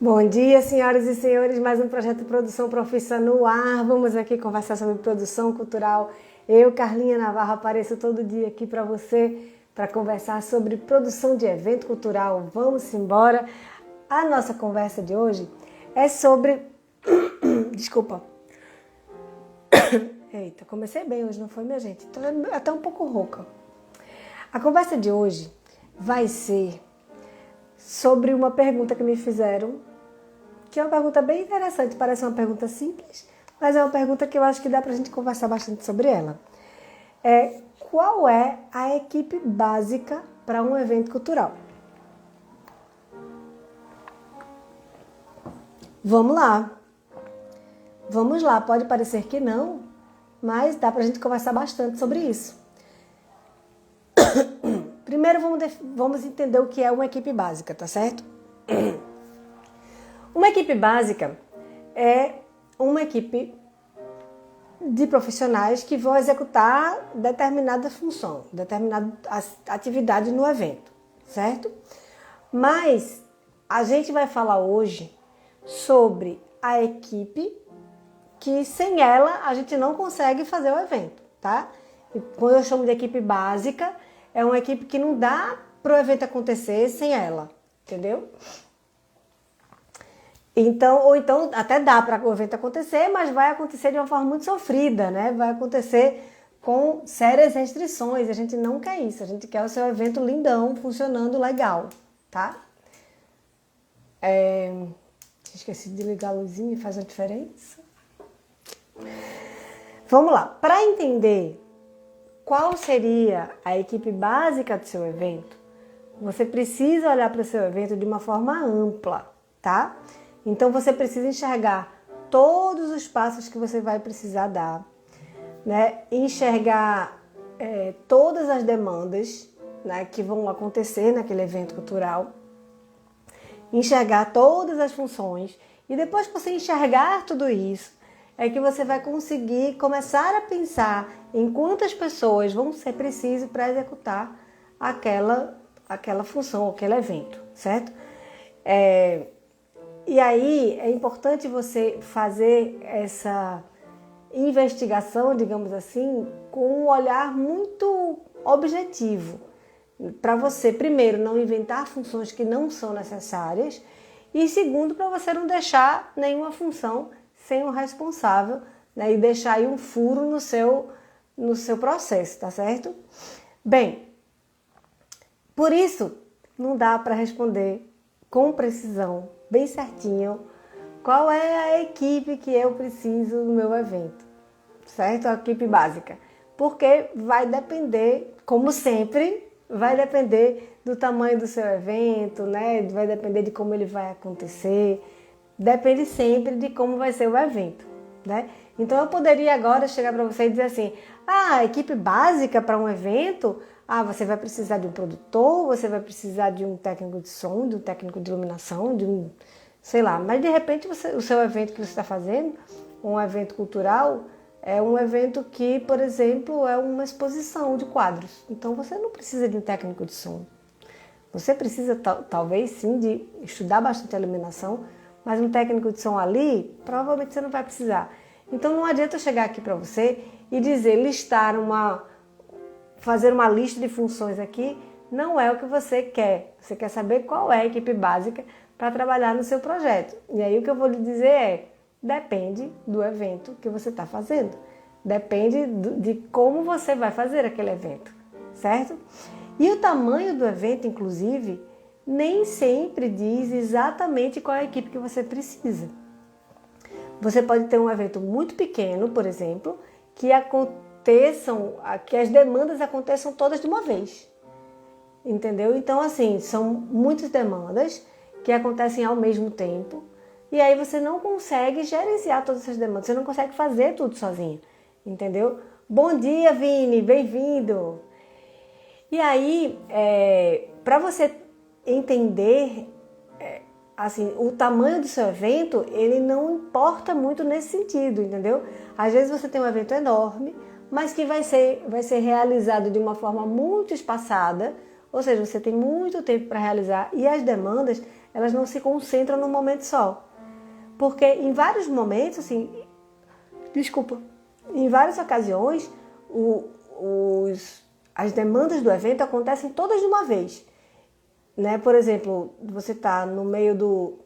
Bom dia, senhoras e senhores, mais um projeto de produção Profissa no ar. Vamos aqui conversar sobre produção cultural. Eu, Carlinha Navarro, apareço todo dia aqui para você para conversar sobre produção de evento cultural. Vamos embora. A nossa conversa de hoje é sobre... Desculpa. Eita, comecei bem hoje, não foi, minha gente? Tô até um pouco rouca. A conversa de hoje vai ser sobre uma pergunta que me fizeram, que é uma pergunta bem interessante, parece uma pergunta simples, mas é uma pergunta que eu acho que dá pra gente conversar bastante sobre ela. Qual é a equipe básica para um evento cultural? Vamos lá, pode parecer que não, mas dá pra gente conversar bastante sobre isso. Primeiro vamos entender o que é uma equipe básica, tá certo? Uma equipe básica é uma equipe de profissionais que vão executar determinada função, determinada atividade no evento, certo? Mas a gente vai falar hoje sobre a equipe que sem ela a gente não consegue fazer o evento, tá? E quando eu chamo de equipe básica, é uma equipe que não dá para o evento acontecer sem ela, entendeu? Então, ou então até dá para o evento acontecer, mas vai acontecer de uma forma muito sofrida, né? Vai acontecer com sérias restrições. A gente não quer isso, a gente quer o seu evento lindão, funcionando legal, tá? Esqueci de ligar a luzinha, faz uma diferença. Vamos lá, para entender qual seria a equipe básica do seu evento, você precisa olhar para o seu evento de uma forma ampla, tá? Então você precisa enxergar todos os passos que você vai precisar dar, né? Enxergar todas as demandas, né, que vão acontecer naquele evento cultural, enxergar todas as funções e depois que você enxergar tudo isso, é que você vai conseguir começar a pensar em quantas pessoas vão ser precisas para executar aquela função, aquele evento, certo? E aí é importante você fazer essa investigação, digamos assim, com um olhar muito objetivo, para você, primeiro, não inventar funções que não são necessárias e, segundo, para você não deixar nenhuma função sem um responsável, né, e deixar aí um furo no seu processo, tá certo? Bem, por isso não dá para responder com precisão, bem certinho, qual é a equipe que eu preciso no meu evento, certo? A equipe básica, porque vai depender, como sempre, vai depender do tamanho do seu evento, né? Vai depender de como ele vai acontecer, depende sempre de como vai ser o evento, né? Então eu poderia agora chegar para você e dizer assim, a equipe básica para um evento, você vai precisar de um produtor, você vai precisar de um técnico de som, de um técnico de iluminação, de um, sei lá, mas de repente o seu evento que você está fazendo, um evento cultural, é um evento que, por exemplo, é uma exposição de quadros. Então você não precisa de um técnico de som. Você precisa talvez sim de estudar bastante a iluminação, mas um técnico de som ali, provavelmente você não vai precisar. Então não adianta eu chegar aqui para você e dizer, fazer uma lista de funções aqui, não é o que você quer. Você quer saber qual é a equipe básica para trabalhar no seu projeto. E aí o que eu vou lhe dizer depende do evento que você está fazendo. Depende de como você vai fazer aquele evento, certo? E o tamanho do evento, inclusive, nem sempre diz exatamente qual é a equipe que você precisa. Você pode ter um evento muito pequeno, por exemplo, que as demandas aconteçam todas de uma vez. Entendeu? Então, assim, são muitas demandas que acontecem ao mesmo tempo e aí você não consegue gerenciar todas essas demandas, você não consegue fazer tudo sozinho, entendeu? Bom dia, Vini, bem-vindo! E aí, para você entender assim, o tamanho do seu evento, ele não importa muito nesse sentido, entendeu? Às vezes você tem um evento enorme, mas que vai ser realizado de uma forma muito espaçada, Ou seja, você tem muito tempo para realizar e as demandas, elas não se concentram num momento só. Porque em vários momentos, assim, em várias ocasiões, as demandas do evento acontecem todas de uma vez. Né? Por exemplo, você está no meio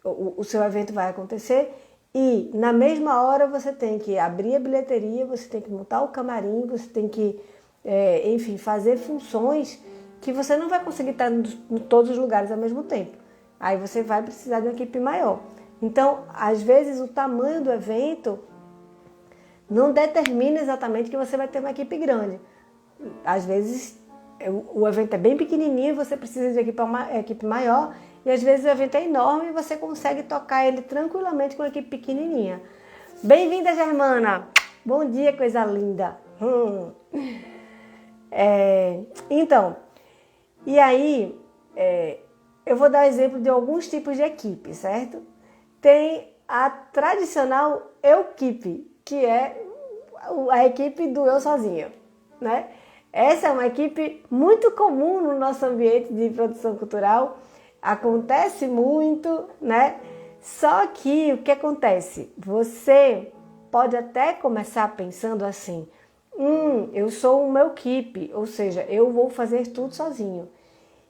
o seu evento vai acontecer e na mesma hora você tem que abrir a bilheteria, você tem que montar o camarim, você tem que, enfim, fazer funções que você não vai conseguir estar em todos os lugares ao mesmo tempo. Aí você vai precisar de uma equipe maior. Então, às vezes, o tamanho do evento não determina exatamente que você vai ter uma equipe grande. Às vezes, o evento é bem pequenininho e você precisa de uma equipe maior, e às vezes o evento é enorme e você consegue tocar ele tranquilamente com uma equipe pequenininha. Bem-vinda, Germana! Bom dia, coisa linda! Então, e aí, eu vou dar exemplo de alguns tipos de equipe, certo? Tem a tradicional eu-equipe, que é a equipe do eu sozinho, né? Essa é uma equipe muito comum no nosso ambiente de produção cultural, acontece muito, né? Só que o que acontece? Você pode até começar pensando assim, eu sou uma equipe, ou seja, eu vou fazer tudo sozinho.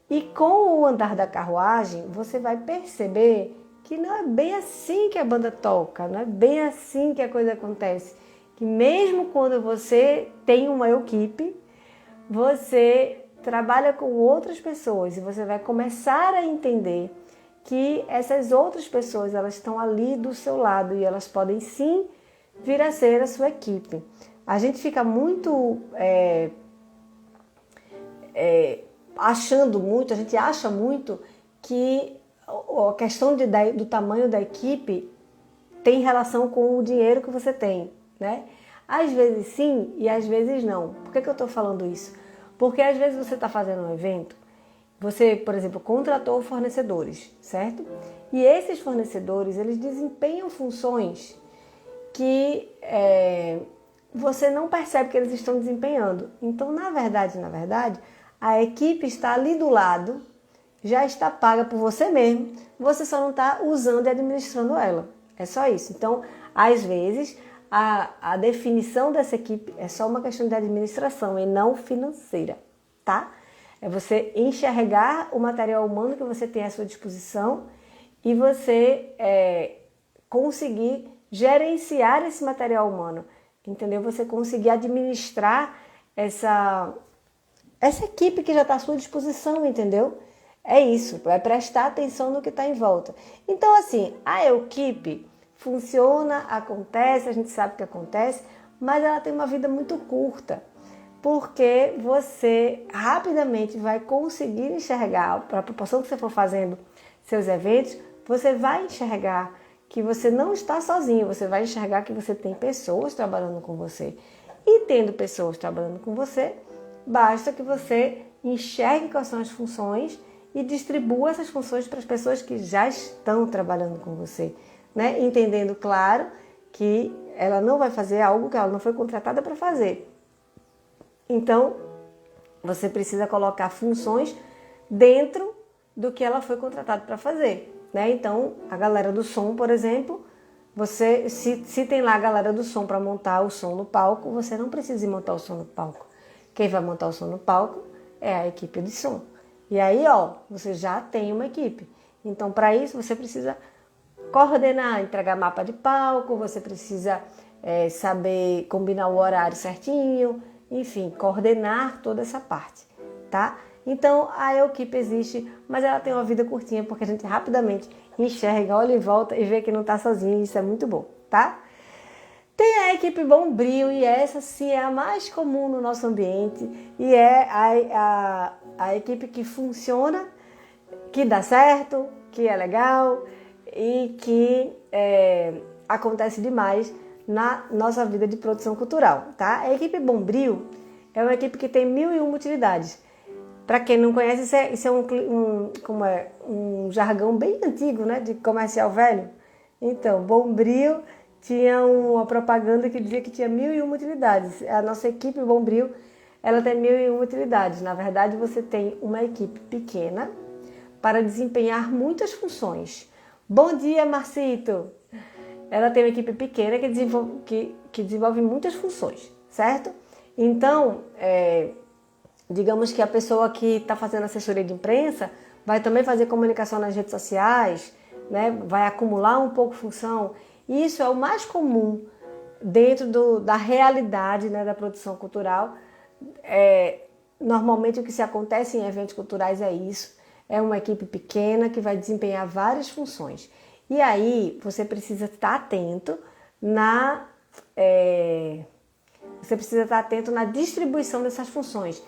E com o andar da carruagem, você vai perceber que não é bem assim que a banda toca, não é bem assim que a coisa acontece. Que mesmo quando você tem uma equipe, você trabalha com outras pessoas e você vai começar a entender que essas outras pessoas, elas estão ali do seu lado e elas podem sim vir a ser a sua equipe. A gente fica muito achando muito, a gente acha muito que a questão do tamanho da equipe tem relação com o dinheiro que você tem, né? Às vezes sim e às vezes não. Por que eu estou falando isso? Porque às vezes você está fazendo um evento, você, por exemplo, contratou fornecedores, certo? E esses fornecedores, eles desempenham funções que você não percebe que eles estão desempenhando. Então, na verdade, a equipe está ali do lado, já está paga por você mesmo, você só não está usando e administrando ela. É só isso. Então, às vezes, a definição dessa equipe é só uma questão de administração e não financeira, tá? É você enxergar o material humano que você tem à sua disposição e você conseguir gerenciar esse material humano, entendeu? Você conseguir administrar essa equipe que já está à sua disposição, entendeu? É isso, é prestar atenção no que está em volta. Então, assim, a equipe funciona, acontece, a gente sabe que acontece, mas ela tem uma vida muito curta, porque você rapidamente vai conseguir enxergar, para a proporção que você for fazendo seus eventos, você vai enxergar que você não está sozinho, você vai enxergar que você tem pessoas trabalhando com você. E tendo pessoas trabalhando com você, basta que você enxergue quais são as funções e distribua essas funções para as pessoas que já estão trabalhando com você, né? Entendendo, claro, que ela não vai fazer algo que ela não foi contratada para fazer. Então, você precisa colocar funções dentro do que ela foi contratada para fazer, né? Então, a galera do som, por exemplo, você se tem lá a galera do som para montar o som no palco, você não precisa ir montar o som no palco. Quem vai montar o som no palco é a equipe de som. E aí, você já tem uma equipe. Então, para isso, você precisa coordenar, entregar mapa de palco, você precisa saber combinar o horário certinho, enfim, coordenar toda essa parte, tá? Então, a equipe existe, mas ela tem uma vida curtinha, porque a gente rapidamente enxerga, olha em volta e vê que não está sozinho, isso é muito bom, tá? Tem a equipe Bombril, e essa sim é a mais comum no nosso ambiente, e é a equipe que funciona, que dá certo, que é legal e que acontece demais na nossa vida de produção cultural, tá? A equipe Bombril é uma equipe que tem 1001 utilidades. Para quem não conhece, isso é um jargão bem antigo, né, de comercial velho. Então, Bombril tinha uma propaganda que dizia que tinha 1001 utilidades. A nossa equipe Bombril ela tem 1001 utilidades. Na verdade, você tem uma equipe pequena para desempenhar muitas funções. Bom dia, Marcito! Ela tem uma equipe pequena que desenvolve muitas funções, certo? Então, digamos que a pessoa que está fazendo assessoria de imprensa vai também fazer comunicação nas redes sociais, né? Vai acumular um pouco de função. E isso é o mais comum dentro da realidade, né, da produção cultural. Normalmente o que se acontece em eventos culturais é isso. É uma equipe pequena que vai desempenhar várias funções. E aí você precisa estar atento na distribuição dessas funções.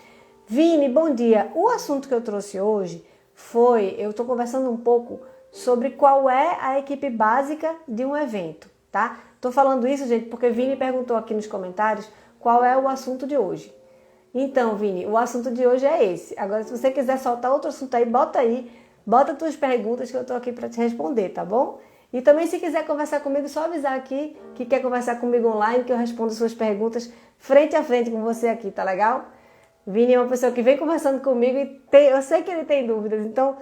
Vini, bom dia. O assunto que eu trouxe hoje eu estou conversando um pouco sobre qual é a equipe básica de um evento, tá? Estou falando isso, gente, porque Vini perguntou aqui nos comentários qual é o assunto de hoje. Então, Vini, o assunto de hoje é esse. Agora, se você quiser soltar outro assunto aí, bota tuas perguntas que eu estou aqui para te responder, tá bom? E também, se quiser conversar comigo, só avisar aqui que quer conversar comigo online, que eu respondo suas perguntas frente a frente com você aqui, tá legal? Vini é uma pessoa que vem conversando comigo e eu sei que ele tem dúvidas, então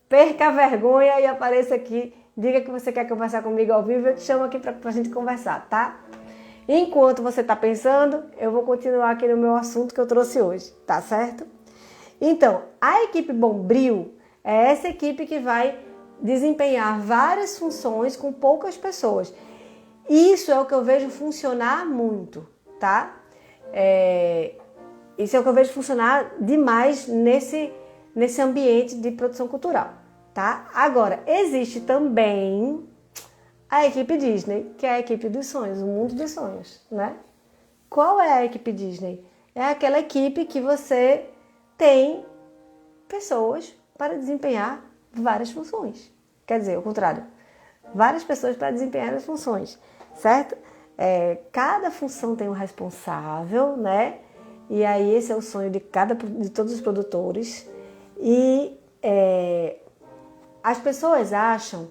perca a vergonha e apareça aqui, diga que você quer conversar comigo ao vivo, eu te chamo aqui para a gente conversar, tá? Enquanto você está pensando, eu vou continuar aqui no meu assunto que eu trouxe hoje, tá certo? Então, a equipe Bombril é essa equipe que vai desempenhar várias funções com poucas pessoas. Isso é o que eu vejo funcionar muito, tá? Isso é o que eu vejo funcionar demais nesse ambiente de produção cultural, tá? Agora, existe também a equipe Disney, que é a equipe dos sonhos, o mundo dos sonhos, né? Qual é a equipe Disney? É aquela equipe que você tem pessoas para desempenhar várias funções. Quer dizer, ao contrário, várias pessoas para desempenhar as funções, certo? Cada função tem um responsável, né? E aí esse é o sonho de todos os produtores. E as pessoas acham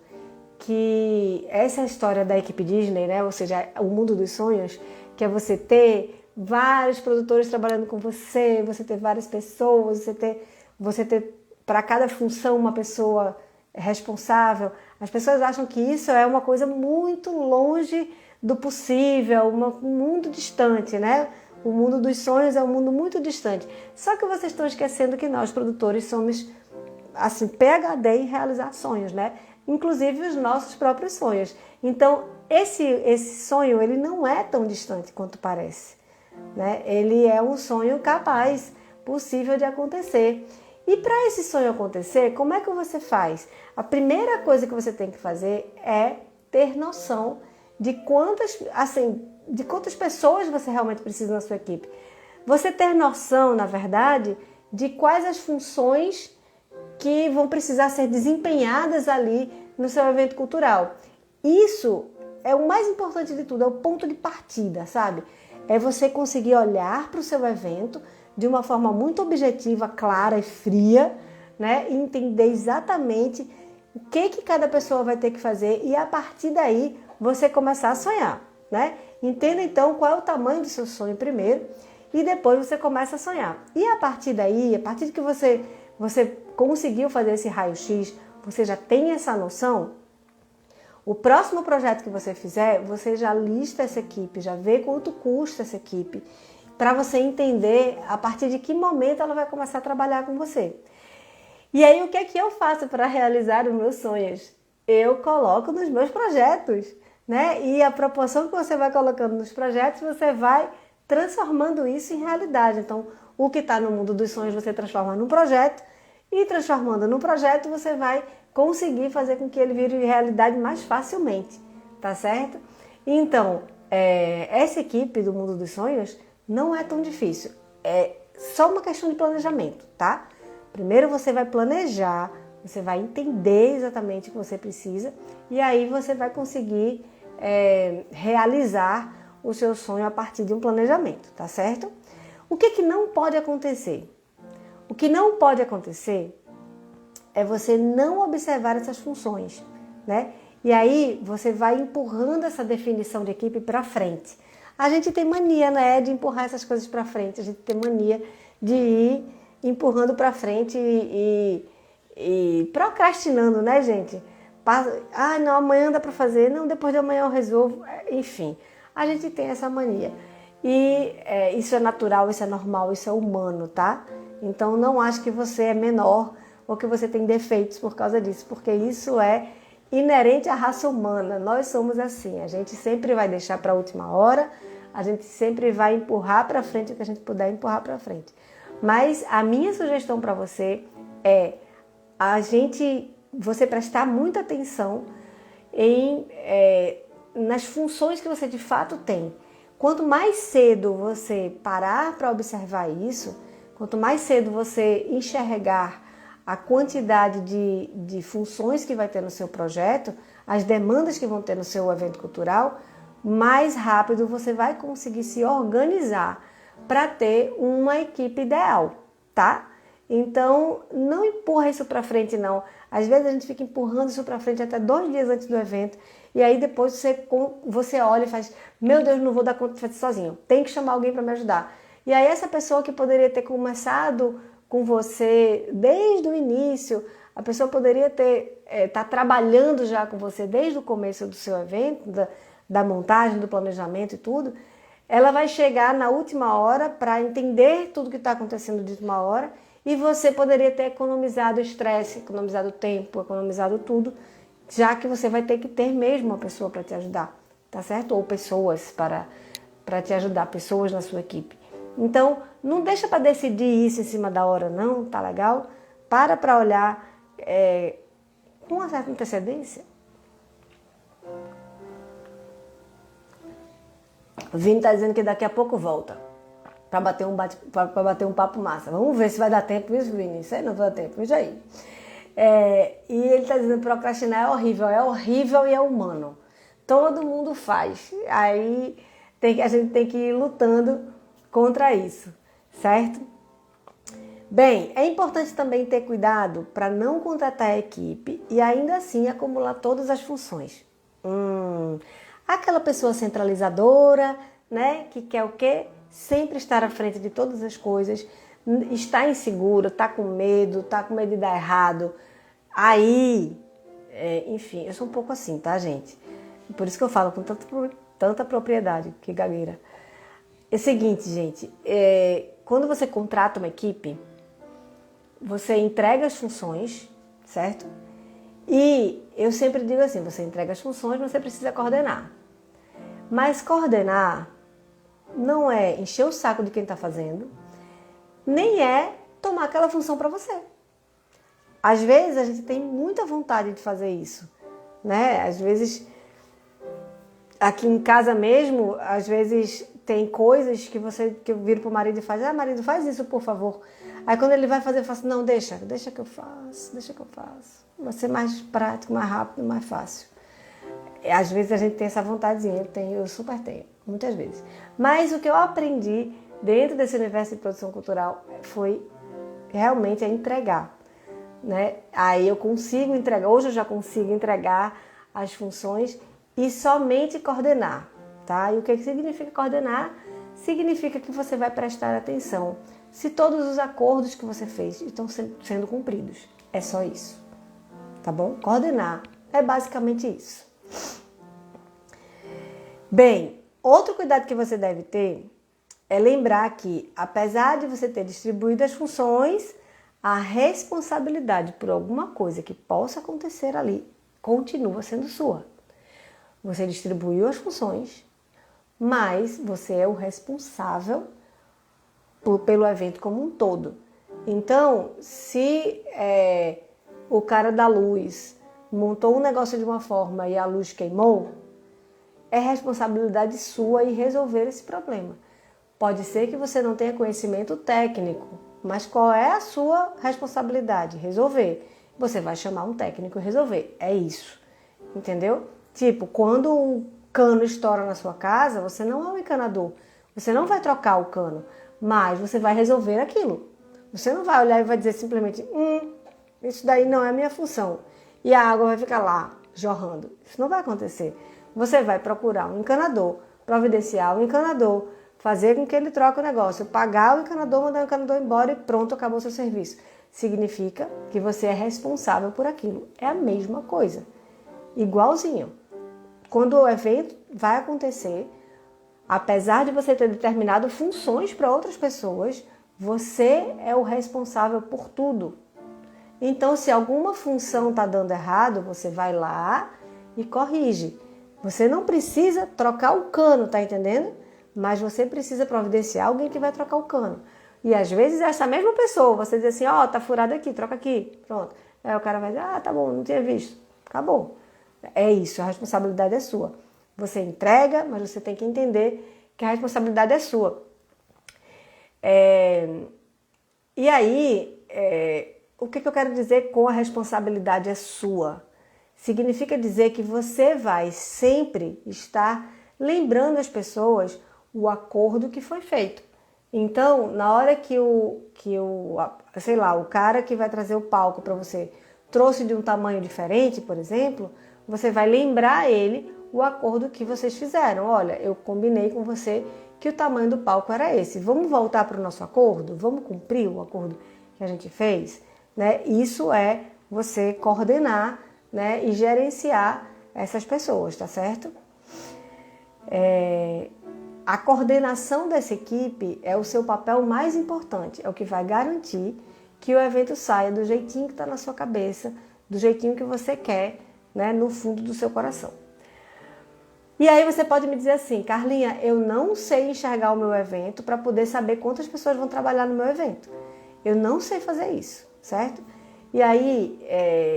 que essa você da equipe Disney, né? Ou seja, o mundo dos sonhos, que é você ter vários produtores trabalhando com você ter várias pessoas, você ter para cada função uma pessoa responsável. As pessoas acham que isso é uma coisa muito longe do possível, um mundo distante, né? O mundo dos sonhos é um mundo muito distante. Só que vocês estão esquecendo que nós, produtores, somos assim, PhD em realizar sonhos, né? Inclusive os nossos próprios sonhos. Então, esse sonho, ele não é tão distante quanto parece, né? Ele é um sonho capaz, possível de acontecer. E para esse sonho acontecer, como é que você faz? A primeira coisa que você tem que fazer é ter noção de quantas pessoas você realmente precisa na sua equipe. Você ter noção, na verdade, de quais as funções que vão precisar ser desempenhadas ali no seu evento cultural. Isso é o mais importante de tudo, é o ponto de partida, sabe? É você conseguir olhar para o seu evento de uma forma muito objetiva, clara e fria, né? E entender exatamente o que cada pessoa vai ter que fazer e a partir daí você começar a sonhar, né? Entenda então qual é o tamanho do seu sonho primeiro e depois você começa a sonhar. E a partir daí, a partir de que você conseguiu fazer esse raio-x, você já tem essa noção, o próximo projeto que você fizer, você já lista essa equipe, já vê quanto custa essa equipe, para você entender a partir de que momento ela vai começar a trabalhar com você. E aí o que é que eu faço para realizar os meus sonhos? Eu coloco nos meus projetos, né? E a proporção que você vai colocando nos projetos, você vai transformando isso em realidade. Então, o que está no mundo dos sonhos você transforma num projeto e transformando num projeto você vai conseguir fazer com que ele vire realidade mais facilmente, tá certo? Então, essa equipe do mundo dos sonhos não é tão difícil, é só uma questão de planejamento, tá? Primeiro você vai planejar, você vai entender exatamente o que você precisa e aí você vai conseguir realizar o seu sonho a partir de um planejamento, tá certo? O que não pode acontecer? O que não pode acontecer é você não observar essas funções, né? E aí você vai empurrando essa definição de equipe para frente. A gente tem mania, né, de empurrar essas coisas para frente, a gente tem mania de ir empurrando para frente e procrastinando, né, gente? Ah, não, amanhã dá para fazer, não, depois de amanhã eu resolvo, enfim, a gente tem essa mania. E isso é natural, isso é normal, isso é humano, tá? Então não acho que você é menor ou que você tem defeitos por causa disso, porque isso é inerente à raça humana. Nós somos assim, a gente sempre vai deixar para a última hora, a gente sempre vai empurrar para frente o que a gente puder empurrar para frente. Mas a minha sugestão para você é você prestar muita atenção nas funções que você de fato tem. Quanto mais cedo você parar para observar isso, quanto mais cedo você enxergar a quantidade de funções que vai ter no seu projeto, as demandas que vão ter no seu evento cultural, mais rápido você vai conseguir se organizar para ter uma equipe ideal, tá? Então, não empurra isso para frente, não. Às vezes a gente fica empurrando isso para frente até 2 dias antes do evento, e aí depois você olha e faz, meu Deus, não vou dar conta de fazer sozinho, tem que chamar alguém para me ajudar. E aí essa pessoa que poderia ter começado com você desde o início, a pessoa poderia tá trabalhando já com você desde o começo do seu evento, da montagem, do planejamento e tudo, ela vai chegar na última hora para entender tudo que está acontecendo de última hora, e você poderia ter economizado estresse, economizado tempo, economizado tudo, já que você vai ter que ter mesmo uma pessoa para te ajudar, tá certo? Ou pessoas para te ajudar, pessoas na sua equipe. Então, não deixa para decidir isso em cima da hora, não, tá legal? Para olhar com uma certa antecedência. O Vini está dizendo que daqui a pouco volta para bater um papo massa. Vamos ver se vai dar tempo isso, Vini. Isso aí não vai dar tempo, isso aí. E ele está dizendo que procrastinar é horrível e é humano. Todo mundo faz. Aí a gente tem que ir lutando contra isso, certo? Bem, é importante também ter cuidado para não contratar a equipe e ainda assim acumular todas as funções. Aquela pessoa centralizadora, né, que quer o quê? Sempre estar à frente de todas as coisas, está inseguro, está com medo de dar errado. Aí, enfim, eu sou um pouco assim, tá, gente? Por isso que eu falo com tanta propriedade, que gagueira. É o seguinte, gente, quando você contrata uma equipe, você entrega as funções, certo? E eu sempre digo assim, você entrega as funções, você precisa coordenar. Mas coordenar não é encher o saco de quem está fazendo, nem é tomar aquela função para você. Às vezes a gente tem muita vontade de fazer isso, né? Às vezes, aqui em casa mesmo, às vezes tem coisas que eu viro pro marido e faz, marido, faz isso, por favor. Aí quando ele vai fazer, eu faço, não, deixa que eu faço. Vai ser mais prático, mais rápido, mais fácil. Às vezes a gente tem essa vontadezinha, eu super tenho, muitas vezes. Mas o que eu aprendi dentro desse universo de produção cultural foi realmente entregar, né? Aí eu consigo entregar, hoje eu já consigo entregar as funções e somente coordenar, tá? E o que significa coordenar? Significa que você vai prestar atenção se todos os acordos que você fez estão sendo cumpridos. É só isso, tá bom? Coordenar é basicamente isso. Bem, outro cuidado que você deve ter é lembrar que, apesar de você ter distribuído as funções, a responsabilidade por alguma coisa que possa acontecer ali continua sendo sua. Você distribuiu as funções, mas você é o responsável pelo evento como um todo. Então, se o cara da luz montou um negócio de uma forma e a luz queimou, é responsabilidade sua ir resolver esse problema. Pode ser que você não tenha conhecimento técnico, mas qual é a sua responsabilidade? Resolver. Você vai chamar um técnico e resolver. É isso. Entendeu? Tipo, quando o cano estoura na sua casa, você não é um encanador. Você não vai trocar o cano, mas você vai resolver aquilo. Você não vai olhar e vai dizer simplesmente, isso daí não é a minha função. E a água vai ficar lá, jorrando. Isso não vai acontecer. Você vai procurar um encanador providenciar o encanador, fazer com que ele troque o negócio, pagar o encanador, mandar o encanador embora e pronto, acabou o seu serviço. Significa que você é responsável por aquilo. É a mesma coisa. Igualzinho. Quando o evento vai acontecer, apesar de você ter determinado funções para outras pessoas, você é o responsável por tudo. Então, se alguma função está dando errado, você vai lá e corrige. Você não precisa trocar o cano, tá entendendo? Mas você precisa providenciar alguém que vai trocar o cano. E às vezes essa mesma pessoa, você diz assim, ó, tá furado aqui, troca aqui, pronto. Aí o cara vai dizer, tá bom, não tinha visto. Acabou. É isso, a responsabilidade é sua. Você entrega, mas você tem que entender que a responsabilidade é sua. E aí, o que eu quero dizer com a responsabilidade é sua? Significa dizer que você vai sempre estar lembrando as pessoas o acordo que foi feito. Então, na hora que o cara que vai trazer o palco para você trouxe de um tamanho diferente, por exemplo, você vai lembrar ele o acordo que vocês fizeram. Olha, eu combinei com você que o tamanho do palco era esse. Vamos voltar para o nosso acordo? Vamos cumprir o acordo que a gente fez? Né? Isso é você coordenar, né, e gerenciar essas pessoas, tá certo? A coordenação dessa equipe é o seu papel mais importante, é o que vai garantir que o evento saia do jeitinho que está na sua cabeça, do jeitinho que você quer, né, no fundo do seu coração. E aí você pode me dizer assim, Carlinha, eu não sei enxergar o meu evento para poder saber quantas pessoas vão trabalhar no meu evento. Eu não sei fazer isso, certo? E aí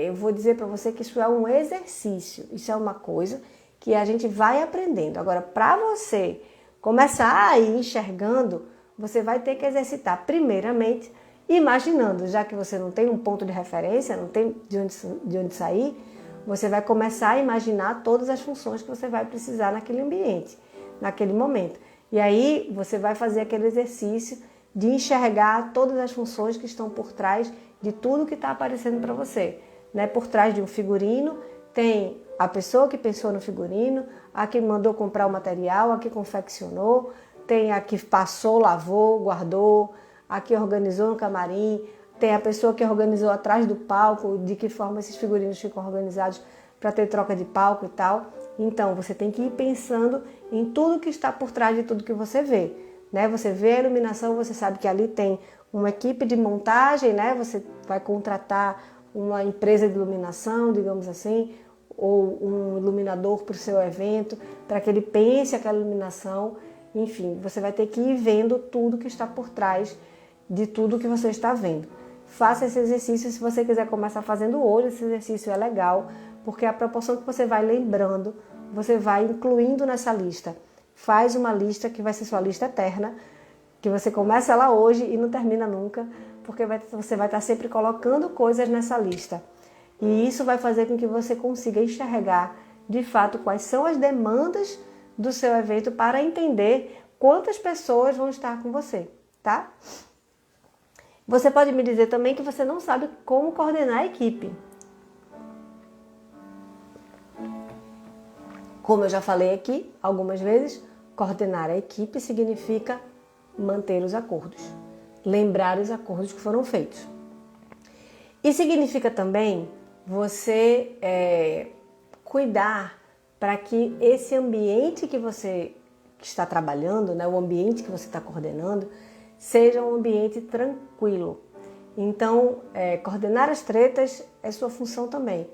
eu vou dizer para você que isso é um exercício, isso é uma coisa que a gente vai aprendendo. Agora, para você começar a ir enxergando, você vai ter que exercitar primeiramente imaginando, já que você não tem um ponto de referência, não tem de onde sair, você vai começar a imaginar todas as funções que você vai precisar naquele ambiente, naquele momento. E aí você vai fazer aquele exercício de enxergar todas as funções que estão por trás de tudo que está aparecendo para você. Né? Por trás de um figurino tem a pessoa que pensou no figurino, a que mandou comprar o material, a que confeccionou, tem a que passou, lavou, guardou, a que organizou no camarim, tem a pessoa que organizou atrás do palco, de que forma esses figurinos ficam organizados para ter troca de palco e tal. Então, você tem que ir pensando em tudo que está por trás de tudo que você vê. Né? Você vê a iluminação, você sabe que ali tem uma equipe de montagem, né? Você vai contratar uma empresa de iluminação, digamos assim, ou um iluminador para o seu evento, para que ele pense aquela iluminação. Enfim, você vai ter que ir vendo tudo que está por trás de tudo que você está vendo. Faça esse exercício, se você quiser começar fazendo hoje, esse exercício é legal, porque a proporção que você vai lembrando, você vai incluindo nessa lista. Faz uma lista que vai ser sua lista eterna, que você começa ela hoje e não termina nunca, porque você vai estar sempre colocando coisas nessa lista. E isso vai fazer com que você consiga enxergar, de fato, quais são as demandas do seu evento para entender quantas pessoas vão estar com você, tá? Você pode me dizer também que você não sabe como coordenar a equipe. Como eu já falei aqui algumas vezes, coordenar a equipe significa manter os acordos, lembrar os acordos que foram feitos. E significa também você cuidar para que esse ambiente que você está trabalhando, né, o ambiente que você está coordenando, seja um ambiente tranquilo. Então, coordenar as tretas é sua função também.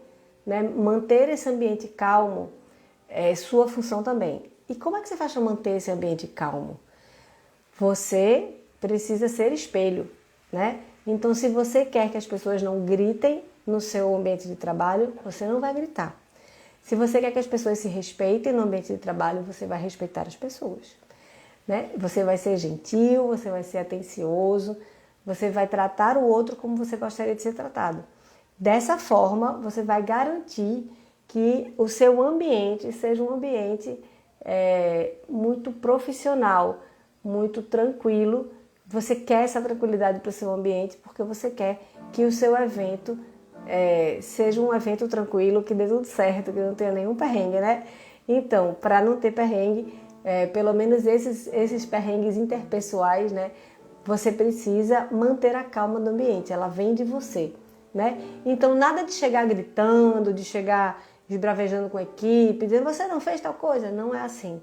Né? Manter esse ambiente calmo é sua função também. E como é que você faz para manter esse ambiente calmo? Você precisa ser espelho, né? Então, se você quer que as pessoas não gritem no seu ambiente de trabalho, você não vai gritar. Se você quer que as pessoas se respeitem no ambiente de trabalho, você vai respeitar as pessoas. Né? Você vai ser gentil, você vai ser atencioso, você vai tratar o outro como você gostaria de ser tratado. Dessa forma, você vai garantir que o seu ambiente seja um ambiente muito profissional, muito tranquilo. Você quer essa tranquilidade para o seu ambiente porque você quer que o seu evento seja um evento tranquilo, que dê tudo certo, que não tenha nenhum perrengue, né? Então, para não ter perrengue, pelo menos esses perrengues interpessoais, né? Você precisa manter a calma do ambiente, ela vem de você, né? Então nada de chegar gritando, de chegar esbravejando com a equipe, dizendo você não fez tal coisa, não é assim.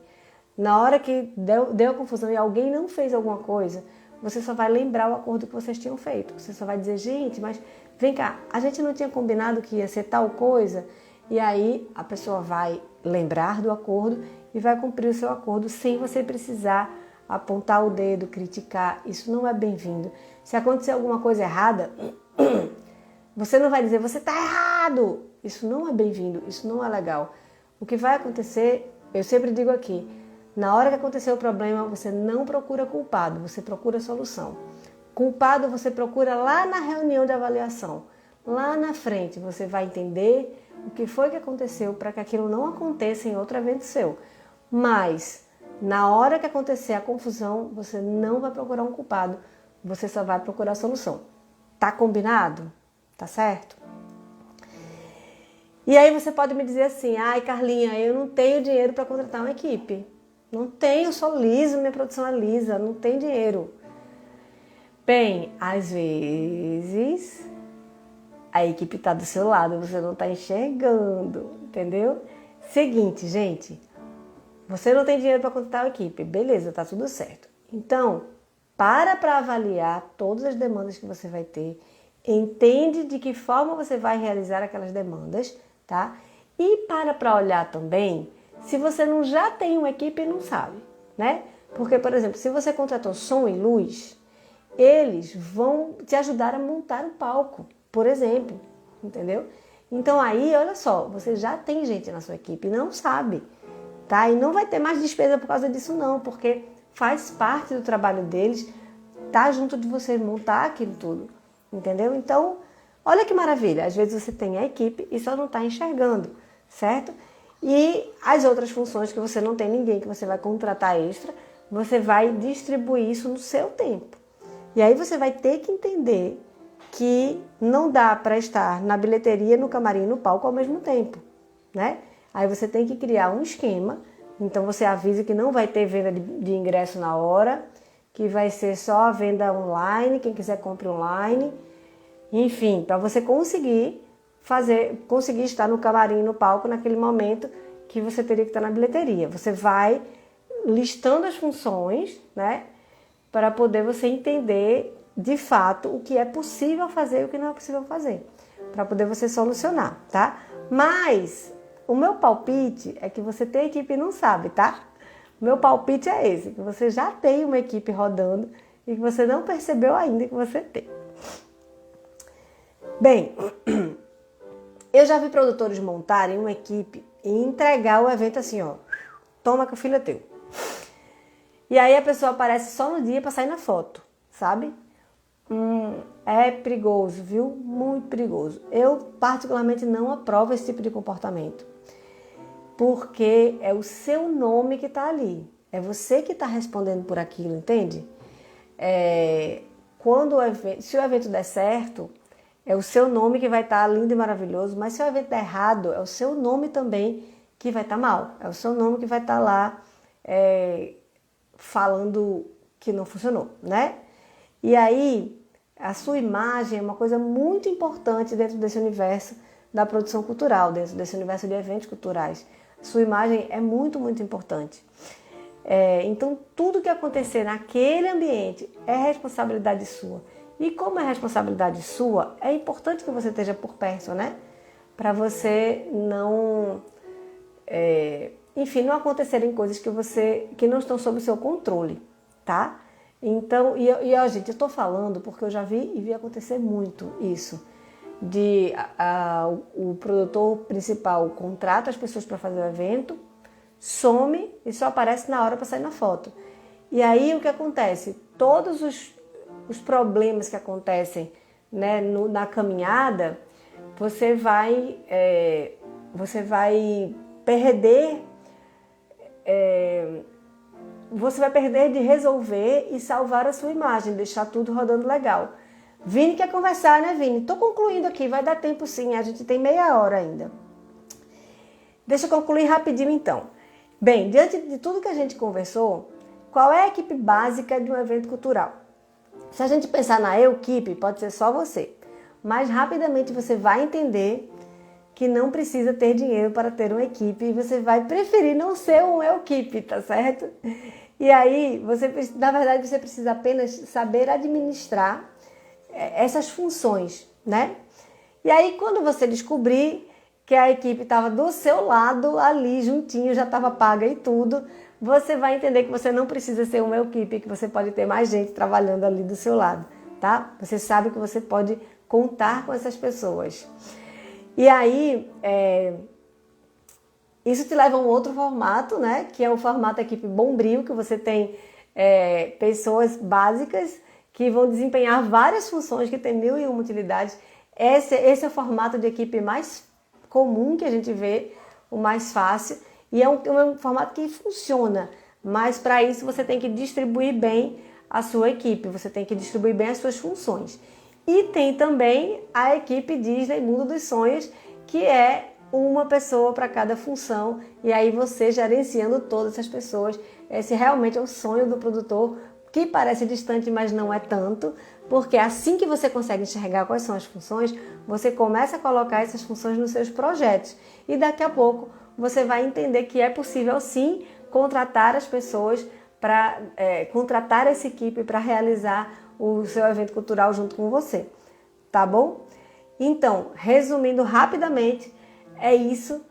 Na hora que deu confusão e alguém não fez alguma coisa, você só vai lembrar o acordo que vocês tinham feito. Você só vai dizer, gente, mas vem cá, a gente não tinha combinado que ia ser tal coisa? E aí a pessoa vai lembrar do acordo e vai cumprir o seu acordo sem você precisar apontar o dedo, criticar. Isso não é bem-vindo. Se acontecer alguma coisa errada, você não vai dizer, você está errado. Isso não é bem-vindo, isso não é legal. O que vai acontecer, eu sempre digo aqui, na hora que acontecer o problema, você não procura culpado, você procura solução. Culpado você procura lá na reunião de avaliação. Lá na frente você vai entender o que foi que aconteceu para que aquilo não aconteça em outro evento seu. Mas, na hora que acontecer a confusão, você não vai procurar um culpado, você só vai procurar a solução. Tá combinado? Tá certo? E aí você pode me dizer assim, ai Carlinha, eu não tenho dinheiro para contratar uma equipe. Não tenho, eu sou liso, minha produção é lisa, não tem dinheiro. Bem, às vezes a equipe está do seu lado, você não está enxergando, entendeu? Seguinte, gente, você não tem dinheiro para contratar uma equipe, beleza, tá tudo certo. Então, para avaliar todas as demandas que você vai ter, entende de que forma você vai realizar aquelas demandas, tá? E para olhar também se você não já tem uma equipe e não sabe, né? Porque, por exemplo, se você contratou som e luz, eles vão te ajudar a montar o palco, por exemplo, entendeu? Então aí, olha só, você já tem gente na sua equipe e não sabe, tá? E não vai ter mais despesa por causa disso não, porque faz parte do trabalho deles tá junto de você montar aquilo tudo, entendeu? Então, olha que maravilha, às vezes você tem a equipe e só não está enxergando, certo? E as outras funções que você não tem ninguém, que você vai contratar extra, você vai distribuir isso no seu tempo. E aí você vai ter que entender que não dá para estar na bilheteria, no camarim e no palco ao mesmo tempo, né? Aí você tem que criar um esquema, então você avisa que não vai ter venda de ingresso na hora, que vai ser só a venda online, quem quiser compre online, enfim, para você conseguir estar no camarim e no palco naquele momento que você teria que estar na bilheteria. Você vai listando as funções, né, para poder você entender de fato o que é possível fazer e o que não é possível fazer, para poder você solucionar, tá? Mas o meu palpite é que você tem equipe e não sabe, tá? O meu palpite é esse, que você já tem uma equipe rodando e que você não percebeu ainda que você tem. Bem, eu já vi produtores montarem uma equipe e entregar o evento assim, ó, toma que o filho é teu. E aí a pessoa aparece só no dia para sair na foto, sabe? É perigoso, viu? Muito perigoso. Eu particularmente não aprovo esse tipo de comportamento, porque é o seu nome que está ali, é você que está respondendo por aquilo, entende? Se o evento der certo, é o seu nome que vai estar lindo e maravilhoso, mas se o evento der errado, é o seu nome também que vai estar mal. É o seu nome que vai estar lá falando que não funcionou, né? E aí, a sua imagem é uma coisa muito importante dentro desse universo da produção cultural, dentro desse universo de eventos culturais. Sua imagem é muito, muito importante. Então, tudo que acontecer naquele ambiente é responsabilidade sua. E como é responsabilidade sua, é importante que você esteja por perto, né? Para você não... não acontecerem coisas que não estão sob o seu controle, tá? Então, gente, eu tô falando porque eu já vi acontecer muito isso. O produtor principal contrata as pessoas para fazer o evento, some e só aparece na hora para sair na foto. E aí o que acontece? Todos os problemas que acontecem, né, na caminhada, você vai perder de resolver e salvar a sua imagem, deixar tudo rodando legal. Vini quer conversar, né, Vini? Tô concluindo aqui, vai dar tempo sim, a gente tem meia hora ainda. Deixa eu concluir rapidinho então. Bem, diante de tudo que a gente conversou, qual é a equipe básica de um evento cultural? Se a gente pensar na equipe, pode ser só você, mas rapidamente você vai entender que não precisa ter dinheiro para ter uma equipe e você vai preferir não ser uma equipe, tá certo? E aí, na verdade, você precisa apenas saber administrar essas funções, né? E aí, quando você descobrir que a equipe estava do seu lado, ali, juntinho, já estava paga e tudo, você vai entender que você não precisa ser uma equipe, que você pode ter mais gente trabalhando ali do seu lado, tá? Você sabe que você pode contar com essas pessoas. E aí, isso te leva a um outro formato, né? Que é o formato equipe Bombril, que você tem pessoas básicas que vão desempenhar várias funções, que tem 1001 utilidades. Esse é o formato de equipe mais comum que a gente vê, o mais fácil, e é um formato que funciona, mas para isso você tem que distribuir bem a sua equipe, você tem que distribuir bem as suas funções. E tem também a equipe Disney Mundo dos Sonhos, que é uma pessoa para cada função, e aí você gerenciando todas essas pessoas. Esse realmente é o sonho do produtor, que parece distante, mas não é tanto, porque assim que você consegue enxergar quais são as funções, você começa a colocar essas funções nos seus projetos. E daqui a pouco você vai entender que é possível sim contratar as pessoas para contratar essa equipe para realizar o seu evento cultural junto com você, tá bom? Então, resumindo rapidamente, é isso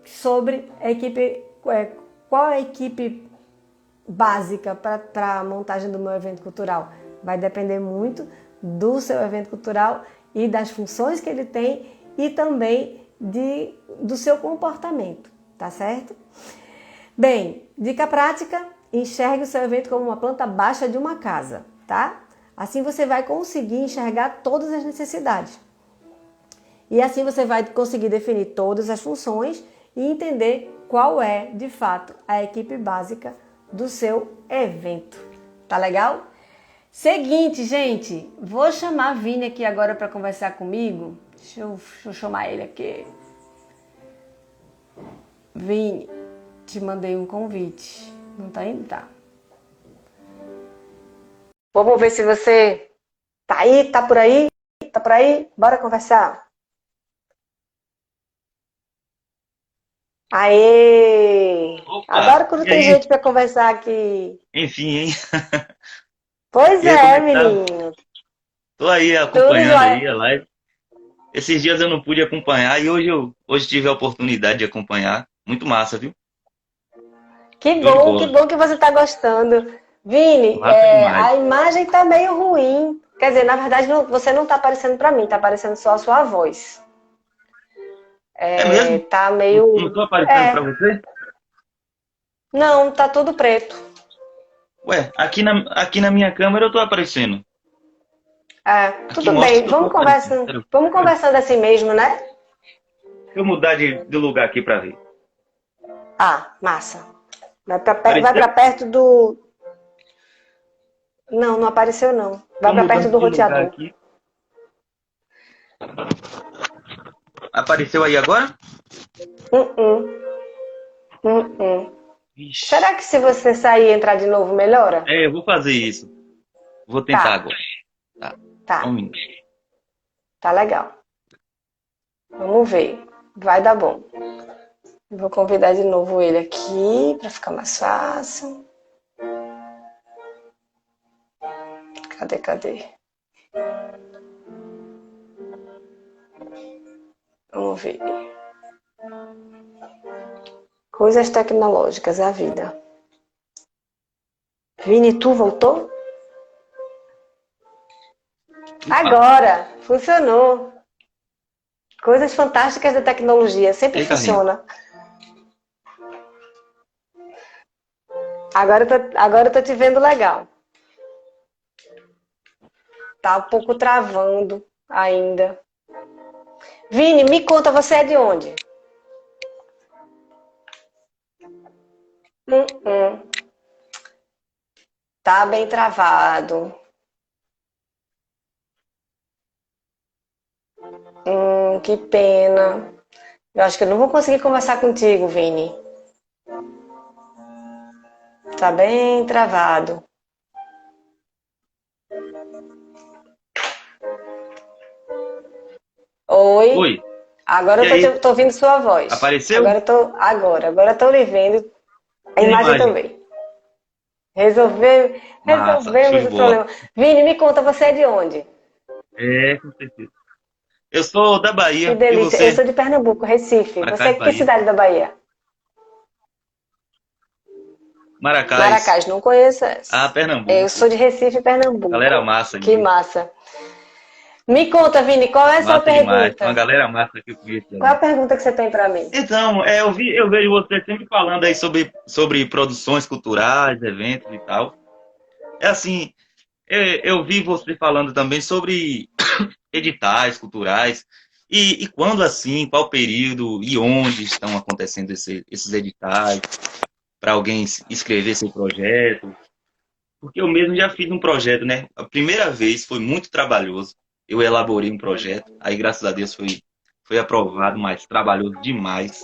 sobre a equipe, qual é a equipe básica para a montagem do meu evento cultural. Vai depender muito do seu evento cultural e das funções que ele tem e também do seu comportamento, tá certo? Bem, dica prática, enxergue o seu evento como uma planta baixa de uma casa, tá? Assim você vai conseguir enxergar todas as necessidades. E assim você vai conseguir definir todas as funções e entender qual é, de fato, a equipe básica do seu evento. Tá legal? Seguinte, gente, vou chamar a Vini aqui agora para conversar comigo. Deixa eu chamar ele aqui. Vini, te mandei um convite. Não tá indo? Tá. Vamos ver se você tá aí, tá por aí? Tá por aí? Bora conversar. Aê! Opa, Adoro quando e tem aí? gente para conversar aqui. Enfim, hein? Pois E aí, como é, é que tá? menino. Tô aí Tudo acompanhando jóia. aí a live. Esses dias eu não pude acompanhar e hoje tive a oportunidade de acompanhar. Muito massa, viu? Show de Que bola. bom que você está gostando. Vini, Massa demais. a imagem está meio ruim. Quer dizer, na verdade, você não está aparecendo para mim, está aparecendo só a sua voz. É mesmo? Tá Não meio. tô aparecendo pra você? Não, tá tudo preto. Ué, aqui na minha câmera eu tô aparecendo. Aqui Tudo mostra bem. que eu tô aparecendo. Vamos conversando assim mesmo, né? Deixa eu mudar de lugar aqui pra ver. Ah, massa. Vai Apareceu? para perto do. Não, não apareceu não. Vai Tô para perto mudando do de lugar roteador. aqui. Apareceu aí agora? Uh-uh, uh-uh. Ixi. Será que se você sair e entrar de novo melhora? É, eu vou fazer isso. Vou tentar Tá, agora. Tá. Só um tá, minuto. tá legal. Vamos ver. Vai dar bom. Vou convidar de novo ele aqui para ficar mais fácil. Cadê? Vamos ver. Coisas tecnológicas, a vida. Vini, tu voltou? Opa. Agora! Funcionou. Coisas fantásticas da tecnologia. E Sempre aí, Carlinhos? funciona. Agora eu tô te vendo legal. Tá um pouco travando ainda. Vini, me conta, você é de onde? Hum. Tá bem travado. Que pena. Eu acho que eu não vou conseguir conversar contigo, Vini. Tá bem travado. Oi. Oi. Agora eu tô ouvindo sua voz. Apareceu? Agora eu tô lhe vendo. A imagem também. Resolvemos o problema. Vini, me conta, você é de onde? Com certeza. Eu sou da Bahia. Que delícia. E você? Eu sou de Pernambuco, Recife. Você é Maracás, de que Bahia. cidade da Bahia? Maracás. Maracás, não conheço essa. Pernambuco. Eu sou de Recife, Pernambuco. Galera massa. Que massa. Me conta, Vini, qual é a sua pergunta? Uma galera massa que eu conheço. Qual é a pergunta que você tem para mim? Então, eu vejo você sempre falando aí sobre produções culturais, eventos e tal. É assim, eu vi você falando também sobre editais culturais. E quando assim, qual período e onde estão acontecendo esses editais para alguém escrever seu projeto? Porque eu mesmo já fiz um projeto, né? A primeira vez foi muito trabalhoso. Eu elaborei um projeto, aí graças a Deus foi aprovado, mas trabalhoso demais.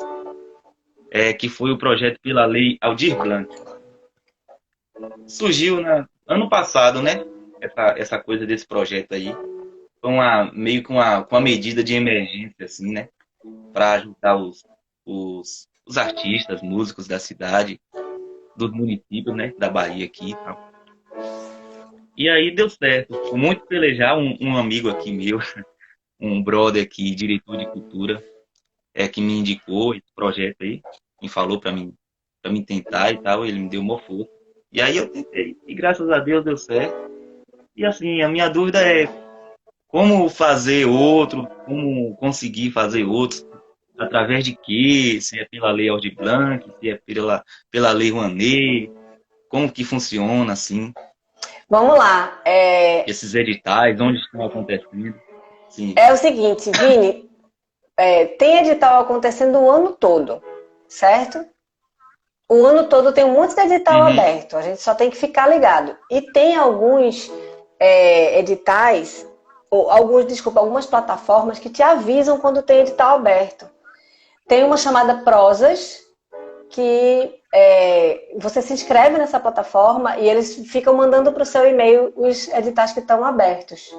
Que foi o projeto pela Lei Aldir Blanc. Surgiu ano passado, né? Essa coisa desse projeto aí. Foi meio que uma medida de emergência, assim, né? Para ajudar os artistas, músicos da cidade, dos municípios, né? Da Bahia aqui e tal. E aí deu certo. Com muito pelejar, um amigo aqui meu, um brother aqui, diretor de cultura, que me indicou esse projeto aí, me falou para mim tentar e tal, ele me deu uma força. E aí eu tentei, e graças a Deus deu certo. E assim, a minha dúvida é como fazer outro, como conseguir fazer outros, através de quê? Se é pela Lei Aldir Blanc, se é pela Lei Rouanet, como que funciona, assim? Vamos lá. Esses editais, onde estão acontecendo? Sim. É o seguinte, Vini, tem edital acontecendo o ano todo, certo? O ano todo tem um monte de edital aberto, a gente só tem que ficar ligado. E tem alguns editais, algumas plataformas que te avisam quando tem edital aberto. Tem uma chamada Prosas, que você se inscreve nessa plataforma e eles ficam mandando para o seu e-mail os editais que estão abertos.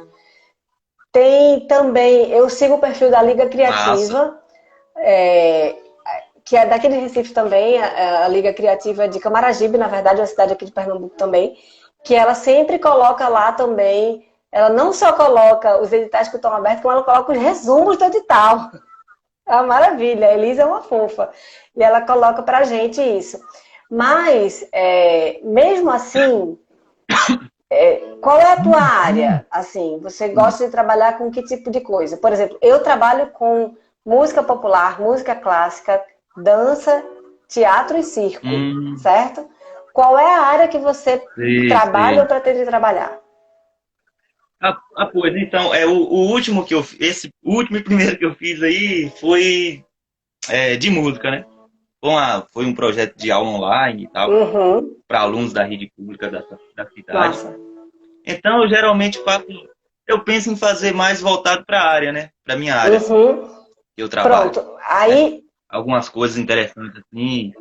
Tem também, eu sigo o perfil da Liga Criativa, que é daqui de Recife também, a Liga Criativa de Camaragibe, na verdade, é uma cidade aqui de Pernambuco também, que ela sempre coloca lá também, ela não só coloca os editais que estão abertos, como ela coloca os resumos do edital. É uma maravilha, a Elisa é uma fofa. E ela coloca pra gente isso. Mas, mesmo assim, qual é a tua área? Assim, você gosta de trabalhar com que tipo de coisa? Por exemplo, eu trabalho com música popular, música clássica, dança, teatro e circo, certo? Qual é a área que você trabalha ou pretende trabalhar? Pois, então, o último que esse último e primeiro que eu fiz aí foi de música, né? Foi um projeto de aula online e tal, para alunos da rede pública da cidade. Nossa. Então, eu geralmente eu penso em fazer mais voltado para a área, né? Para minha área. Eu trabalho. Pronto, aí... Algumas coisas interessantes assim.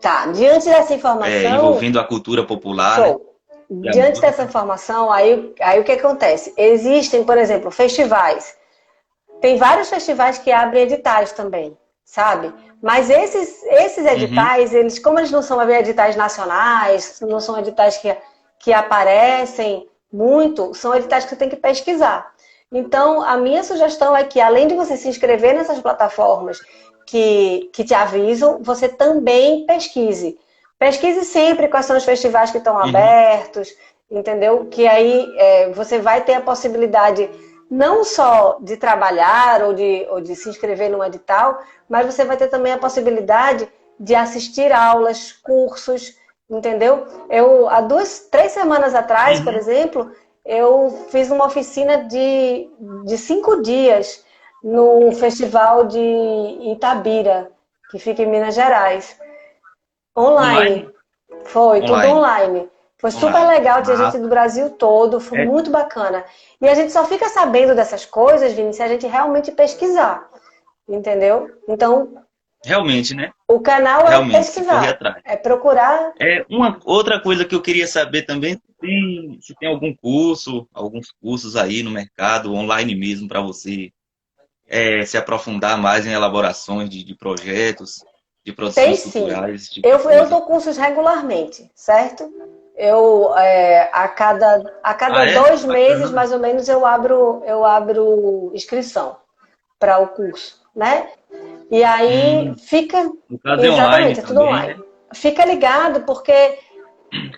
Tá, diante dessa informação... envolvendo a cultura popular, né? Diante dessa informação, aí o que acontece? Existem, por exemplo, festivais. Tem vários festivais que abrem editais também, sabe? Mas esses editais, como eles não são editais nacionais, não são editais que aparecem muito, são editais que você tem que pesquisar. Então, a minha sugestão é que, além de você se inscrever nessas plataformas que te avisam, você também pesquise. Pesquise sempre quais são os festivais que estão abertos, entendeu? Que aí você vai ter a possibilidade não só de trabalhar ou de se inscrever num edital, mas você vai ter também a possibilidade de assistir aulas, cursos, entendeu? Há 3 semanas atrás, por exemplo, eu fiz uma oficina de 5 dias no festival de Itabira, que fica em Minas Gerais. Online. Foi, tudo online. Foi super legal, tinha gente do Brasil todo, foi muito bacana. E a gente só fica sabendo dessas coisas, Vini, se a gente realmente pesquisar, entendeu? Então, Realmente, né? O canal é Realmente, se correr pesquisar, atrás. é procurar. Uma outra coisa que eu queria saber também, se tem algum curso, alguns cursos aí no mercado, online mesmo, para você se aprofundar mais em elaborações de projetos, de Tem produções sim. culturais, esse tipo de Eu coisa. dou cursos regularmente, certo? A cada Ah, é? 2 meses, Bacana. mais ou menos, eu abro inscrição para o curso, né? E aí fica, No caso é online exatamente, é tudo também, online. né? Fica ligado porque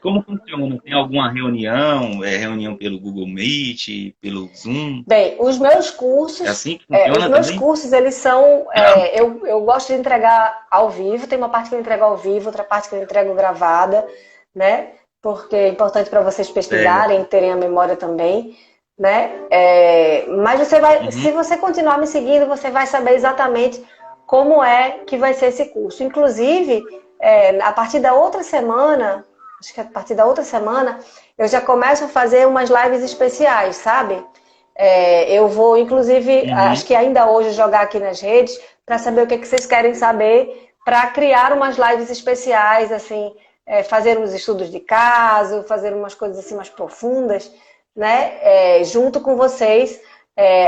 Como funciona? Tem alguma reunião? É reunião pelo Google Meet, pelo Zoom? bem, É cursos, assim que os funciona meus também? cursos, eles são, eu gosto de entregar ao vivo, tem uma parte que eu entrego ao vivo, outra parte que eu entrego gravada, né? Porque é importante para vocês pesquisarem Certo. e terem a memória também, né? Mas se Uhum. você continuar me seguindo, você vai saber exatamente como é que vai ser esse curso. Inclusive, a partir da outra semana, acho que a partir da outra semana, eu já começo a fazer umas lives especiais, sabe? Eu vou, inclusive, acho Uhum. que ainda hoje jogar aqui nas redes para saber o que vocês querem saber, para criar umas lives especiais, assim, fazer uns estudos de caso, fazer umas coisas assim mais profundas, né? Junto com vocês,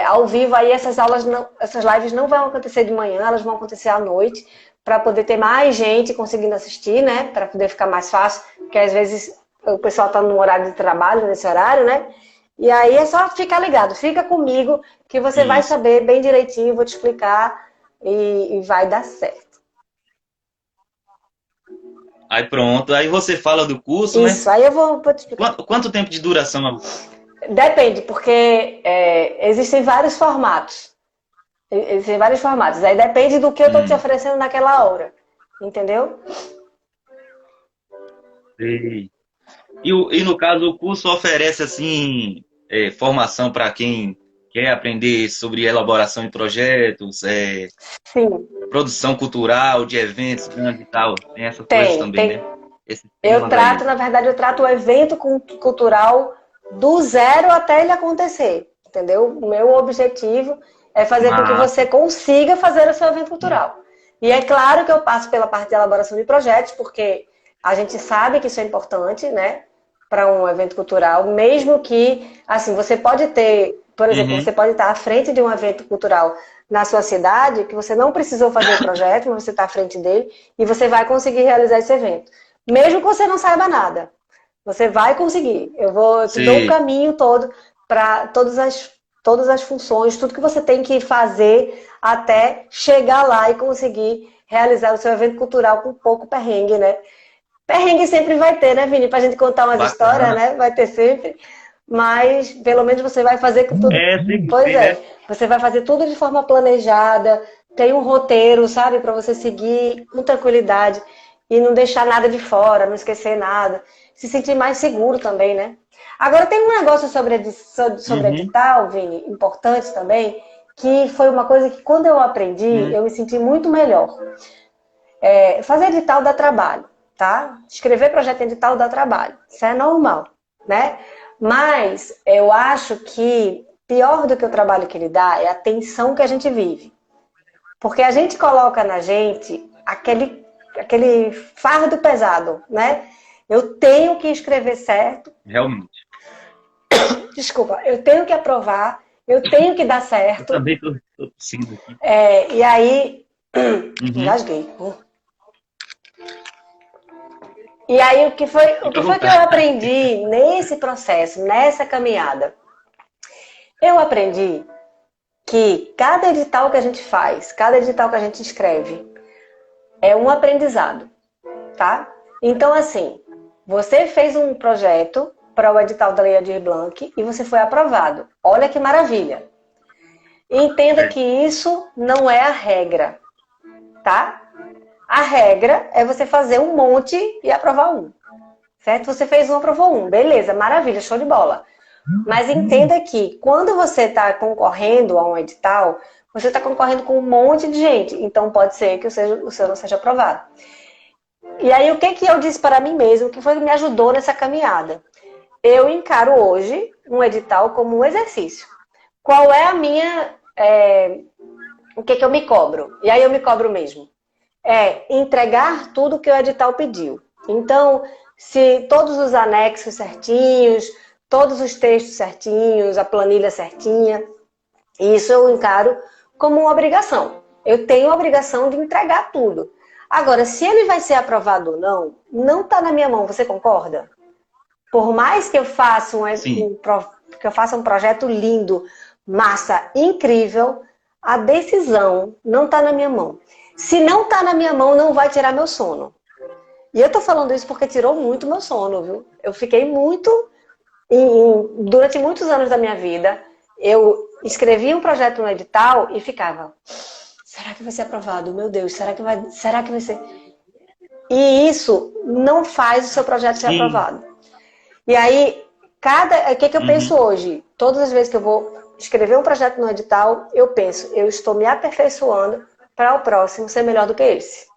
ao vivo. Aí essas lives não vão acontecer de manhã, elas vão acontecer à noite, para poder ter mais gente conseguindo assistir, né? Para poder ficar mais fácil, porque às vezes o pessoal está no horário de trabalho, nesse horário, né? E aí é só ficar ligado, fica comigo que você vai Isso. saber bem direitinho, vou te explicar e vai dar certo. Aí pronto. Aí você fala do curso, né? Isso, aí eu vou te explicar. Quanto tempo de duração? Depende, porque existem vários formatos. Existem vários formatos. Aí depende do que eu estou te Hum, oferecendo naquela hora. Entendeu? sei. E no caso, o curso oferece assim formação para quem quer aprender sobre elaboração de projetos, Sim, produção cultural, de eventos grandes e tal. Tem essas coisas tem. também, né? Esses Eu temas trato, aí. na verdade, eu trato o evento cultural do zero até ele acontecer, entendeu? O meu objetivo é fazer com que você Massa. consiga fazer o seu evento cultural. E é claro que eu passo pela parte de elaboração de projetos, porque a gente sabe que isso é importante, né, para um evento cultural, mesmo que, assim, você pode ter, por exemplo, Uhum. você pode estar à frente de um evento cultural na sua cidade, que você não precisou fazer o projeto, mas você está à frente dele, e você vai conseguir realizar esse evento. Mesmo que você não saiba nada, você vai conseguir. Eu te dou um Sei. caminho todo para todas as funções, tudo que você tem que fazer até chegar lá e conseguir realizar o seu evento cultural com pouco perrengue, né? Perrengue sempre vai ter, né, Vini? Pra gente contar umas histórias, Bacana. né? Vai ter sempre. Mas pelo menos você vai fazer com tudo. Sempre Pois tem, né? é, você vai fazer tudo de forma planejada, tem um roteiro, sabe, para você seguir com tranquilidade e não deixar nada de fora, não esquecer nada. Se sentir mais seguro também, né? Agora tem um negócio sobre Uhum. edital, Vini, importante também, que foi uma coisa que quando eu aprendi, Hum. eu me senti muito melhor. Fazer edital dá trabalho, tá? Escrever projeto edital dá trabalho. Isso é normal, né? Mas eu acho que pior do que o trabalho que ele dá é a tensão que a gente vive. Porque a gente coloca na gente aquele fardo pesado, né? Eu tenho que escrever certo, Realmente. desculpa, eu tenho que aprovar, eu tenho que dar Eu certo. também tô tossindo aqui. E aí, Uhum. engasguei. E aí, o Fica que à foi que eu vontade. aprendi nesse processo, nessa caminhada? Eu aprendi que cada edital que a gente faz, cada edital que a gente escreve, é um aprendizado, tá? Então, assim, você fez um projeto para o edital da Lei Aldir Blanc e você foi aprovado. Olha que maravilha. Entenda É. que isso não é a regra, tá? A regra é você fazer um monte e aprovar um, certo? Você fez um, aprovou um, beleza, maravilha, show de bola. Mas entenda que quando você está concorrendo a um edital, você está concorrendo com um monte de gente, então pode ser que o seu não seja aprovado. E aí o que eu disse para mim mesmo, que foi que me ajudou nessa caminhada? Eu encaro hoje um edital como um exercício. Qual é a minha... o que eu me cobro? E aí eu me cobro mesmo. é entregar tudo que o edital pediu. Então, se todos os anexos certinhos, todos os textos certinhos, a planilha certinha, isso eu encaro como uma obrigação. Eu tenho a obrigação de entregar tudo. Agora, se ele vai ser aprovado ou não, não está na minha mão, você concorda? Por mais que eu faça um projeto lindo, massa, incrível, a decisão não está na minha mão. Se não está na minha mão, não vai tirar meu sono. E eu tô falando isso porque tirou muito meu sono, viu? Eu fiquei durante muitos anos da minha vida, eu escrevia um projeto no edital e ficava, será que vai ser aprovado? Meu Deus, será que vai ser? E isso não faz o seu projeto ser aprovado. E aí, o que eu penso hoje? Todas as vezes que eu vou escrever um projeto no edital, eu penso, eu estou me aperfeiçoando para o próximo ser melhor do que esse.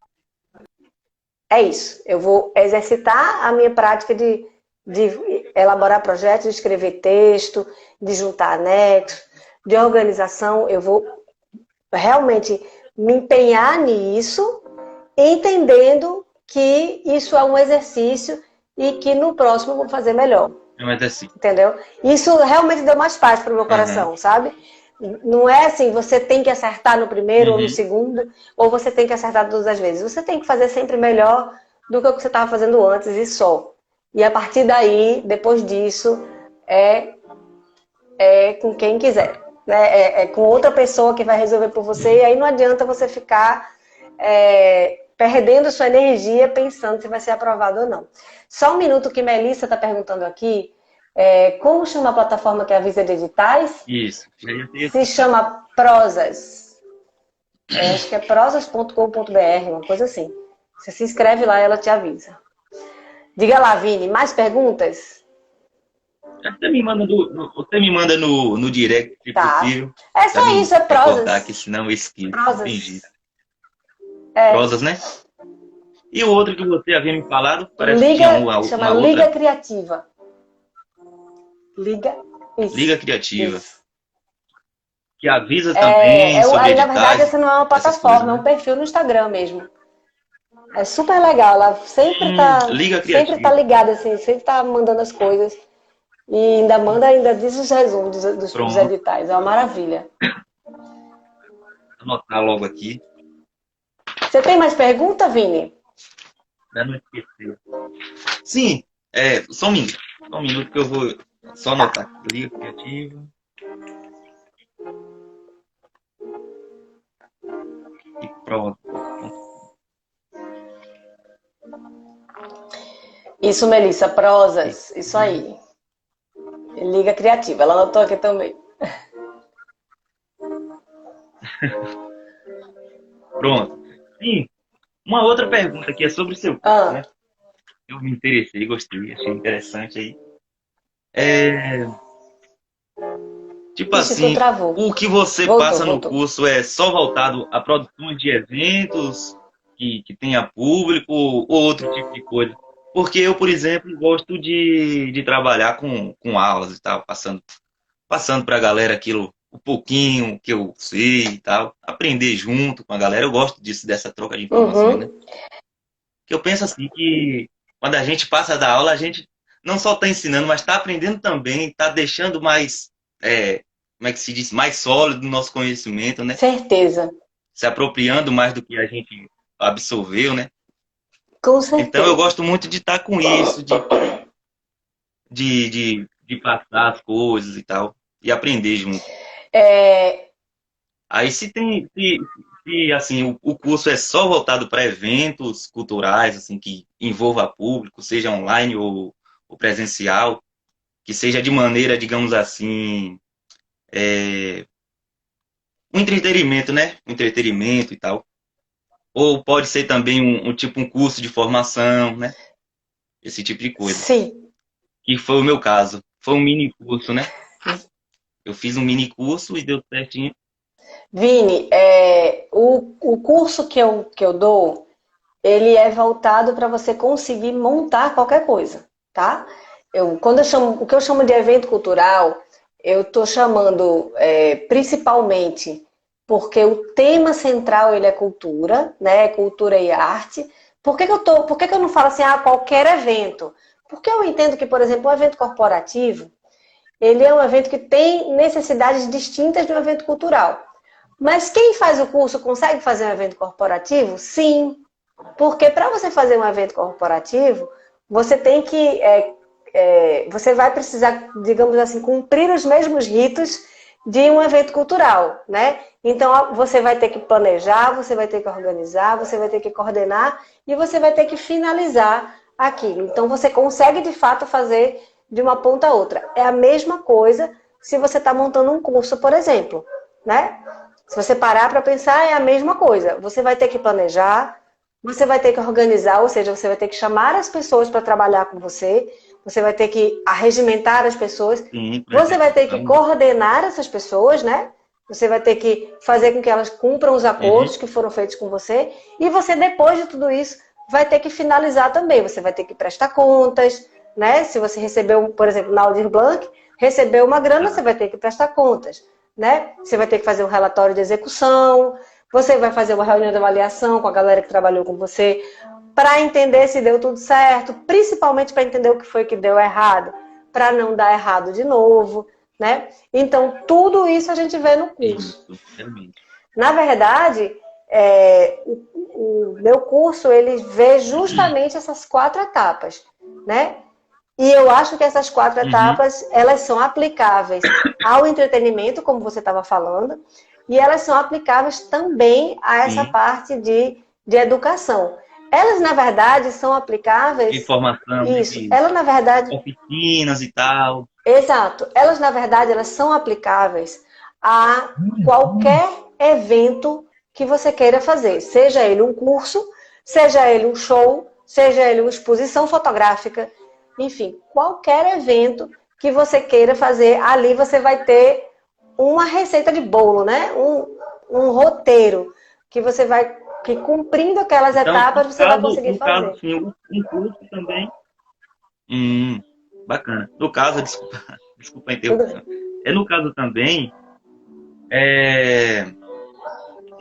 É isso. Eu vou exercitar a minha prática de elaborar projetos, de escrever texto, de juntar anexos, de organização. Eu vou realmente me empenhar nisso, entendendo que isso é um exercício e que no próximo eu vou fazer melhor. É um exercício. Entendeu? Isso realmente deu mais paz para o meu coração, sabe? Não é assim, você tem que acertar no primeiro ou no segundo, ou você tem que acertar todas as vezes. Você tem que fazer sempre melhor do que o que você estava fazendo antes e só. E a partir daí, depois disso, é com quem quiser. Né? É com outra pessoa que vai resolver por você, e aí não adianta você ficar perdendo sua energia pensando se vai ser aprovado ou não. Só um minuto que Melissa está perguntando aqui. Como chama a plataforma que avisa de editais? Isso. Se chama Prosas. Acho que é prosas.com.br, uma coisa assim. Você se inscreve lá e ela te avisa. Diga lá, Vini, mais perguntas? Você me manda no direct, se possível. É só isso, é Prosas. Aqui, senão eu esqueço. Prosas. Prosas, né? E o outro que você havia me falado, parece que tinha chama uma Liga outra. Criativa. Liga Criativa. Isso. Que avisa também sobre aí, editais. na verdade, essa não é uma plataforma, coisas, né? É um perfil no Instagram mesmo. É super legal, ela sempre tá ligada, assim, sempre tá mandando as coisas. E ainda diz os resumos dos editais. É uma maravilha. Vou anotar logo aqui. Você tem mais pergunta, Vini? Pra não esquecer. Sim, só um minuto que eu vou só anotar aqui. Liga Criativa. E pronto. Isso, Melissa, Prosas. Isso aí. Liga Criativa. Ela anotou aqui também. Pronto. Sim. Uma outra pergunta aqui é sobre o seu curso, né? Eu me interessei, gostei, achei interessante aí. Tipo assim, o que você passa no curso é só voltado a produções de eventos que tenha público ou outro tipo de coisa? Porque eu, por exemplo, gosto de trabalhar com aulas e tal, passando para a galera aquilo, um pouquinho que eu sei e tal, aprender junto com a galera. Eu gosto dessa troca de informações, né? Que eu penso assim que quando a gente passa da aula, a gente não só está ensinando, mas está aprendendo também, está deixando mais, como é que se diz, mais sólido o nosso conhecimento, né? Certeza. Se apropriando mais do que a gente absorveu, né? Com certeza. Então eu gosto muito de estar com isso, de passar as coisas e tal, e aprender junto. Aí se assim, o curso é só voltado para eventos culturais, assim, que envolva público, seja online ou presencial, que seja de maneira, digamos assim, um entretenimento, né? Um entretenimento e tal. Ou pode ser também um curso de formação, né? Esse tipo de coisa. Sim. Que foi o meu caso. Foi um mini curso, né? Eu fiz um mini curso e deu certinho. Vini, o curso que eu dou, ele é voltado para você conseguir montar qualquer coisa, tá? O que eu chamo de evento cultural, eu estou chamando principalmente porque o tema central ele é cultura, né? Cultura e arte. Por que que eu não falo assim, qualquer evento? Porque eu entendo que, por exemplo, um evento corporativo, ele é um evento que tem necessidades distintas de um evento cultural. Mas quem faz o curso consegue fazer um evento corporativo? Sim. Porque para você fazer um evento corporativo, você tem que. Você vai precisar, digamos assim, cumprir os mesmos ritos de um evento cultural, né? Então você vai ter que planejar, você vai ter que organizar, você vai ter que coordenar e você vai ter que finalizar aquilo. Então você consegue de fato fazer de uma ponta a outra. É a mesma coisa se você está montando um curso, por exemplo, né? Se você parar para pensar, é a mesma coisa. Você vai ter que planejar, você vai ter que organizar, ou seja, você vai ter que chamar as pessoas para trabalhar com você, você vai ter que arregimentar as pessoas, Sim, você vai ter que coordenar essas pessoas, né? Você vai ter que fazer com que elas cumpram os acordos que foram feitos com você, e você, depois de tudo isso, vai ter que finalizar também. Você vai ter que prestar contas, né? Se você recebeu, por exemplo, na Aldir Blanc, recebeu uma grana, você vai ter que prestar contas, né? Você vai ter que fazer um relatório de execução, você vai fazer uma reunião de avaliação com a galera que trabalhou com você, para entender se deu tudo certo, principalmente para entender o que foi que deu errado, para não dar errado de novo, né? Então, tudo isso a gente vê no curso. Na verdade, o meu curso, ele vê justamente essas 4 etapas, né? E eu acho que essas 4 etapas, elas são aplicáveis ao entretenimento, como você estava falando, e elas são aplicáveis também a essa parte de educação. Elas, na verdade, são aplicáveis... De formação, isso. Elas, na verdade... oficinas e tal. Exato. Elas, na verdade, elas são aplicáveis a qualquer evento que você queira fazer. Seja ele um curso, seja ele um show, seja ele uma exposição fotográfica, enfim, qualquer evento que você queira fazer, ali você vai ter uma receita de bolo, né? Um roteiro que você vai, que cumprindo aquelas etapas, você vai conseguir fazer. No caso, sim, um curso também. Bacana. No caso, desculpa a interrupção. No caso também,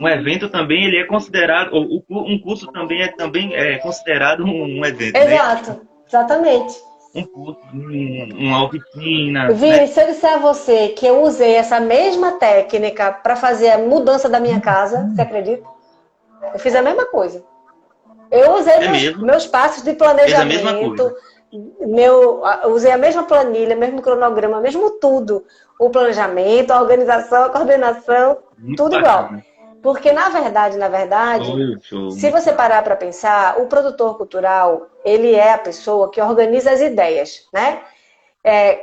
um evento também ele é considerado, um curso também é considerado um evento. Exato, né? Exatamente. Um curso, uma oficina. Vini, né? Se eu disser a você que eu usei essa mesma técnica para fazer a mudança da minha casa, você acredita? Eu fiz a mesma coisa. Eu usei meus passos de planejamento, eu usei a mesma planilha, mesmo cronograma, mesmo tudo. O planejamento, a organização, a coordenação, tudo igual. Porque, na verdade, se você parar para pensar, o produtor cultural, ele é a pessoa que organiza as ideias, né?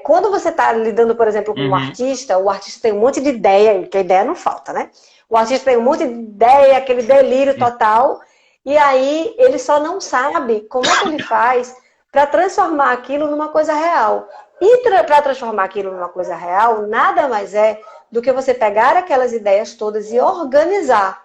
Quando você está lidando, por exemplo, com um artista, o artista tem um monte de ideia, porque a ideia não falta, né? O artista tem um monte de ideia, aquele delírio total, e aí ele só não sabe como é que ele faz para transformar aquilo numa coisa real. E para transformar aquilo numa coisa real, nada mais é do que você pegar aquelas ideias todas e organizar,